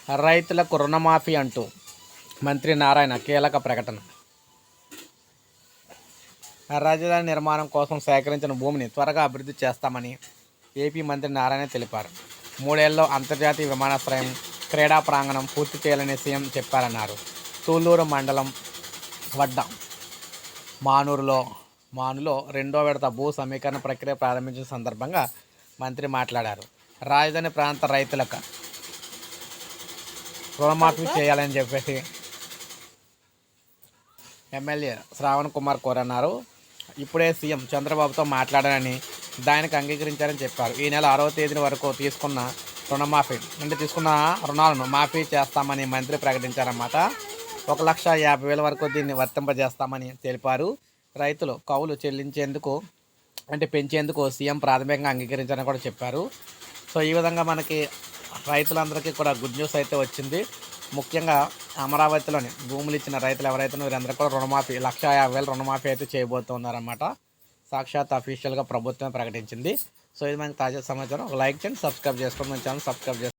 రైతులకు రుణమాఫీ అంటూ మంత్రి నారాయణ కీలక ప్రకటన. రాజధాని నిర్మాణం కోసం సేకరించిన భూమిని త్వరగా అభివృద్ధి చేస్తామని ఏపీ మంత్రి నారాయణ తెలిపారు. 3 ఏళ్లలో అంతర్జాతీయ విమానాశ్రయం, క్రీడా ప్రాంగణం పూర్తి చేయాలని సీఎం చెప్పారన్నారు. తూళ్లూరు మండలం వడ్డ మానులో 2వ విడత భూ సమీకరణ ప్రక్రియ ప్రారంభించిన సందర్భంగా మంత్రి మాట్లాడారు. రాజధాని ప్రాంత రైతులకు రుణమాఫీ చేయాలని చెప్పేసి ఎమ్మెల్యే శ్రావణ్ కుమార్ కోరన్నారు. ఇప్పుడే సీఎం చంద్రబాబుతో మాట్లాడారని, దానికి అంగీకరించారని చెప్పారు. ఈ నెల 6వ తేదీ వరకు తీసుకున్న రుణాలను మాఫీ చేస్తామని మంత్రి ప్రకటించారన్నమాట. 1,50,000 వరకు దీన్ని వర్తింపజేస్తామని తెలిపారు. రైతులు కౌలు పెంచేందుకు సీఎం ప్రాథమికంగా అంగీకరించారని కూడా చెప్పారు. సో ఈ విధంగా మనకి రైతులందరికీ కూడా గుడ్ న్యూస్ అయితే వచ్చింది. ముఖ్యంగా అమరావతిలోని భూములు ఇచ్చిన రైతులు ఎవరైతే వీరందరూ కూడా రుణమాఫీ 1,50,000 రుణమాఫీ అయితే చేయబోతున్నారన్నమాట. సాక్షాత్ అఫీషియల్గా ప్రభుత్వం ప్రకటించింది. సో ఇది మనకి తాజా సమాచారం. ఒక లైక్ చేయండి, సబ్స్క్రైబ్ చేసుకోండి, మన ఛానల్ సబ్స్క్రైబ్ చేసుకోండి.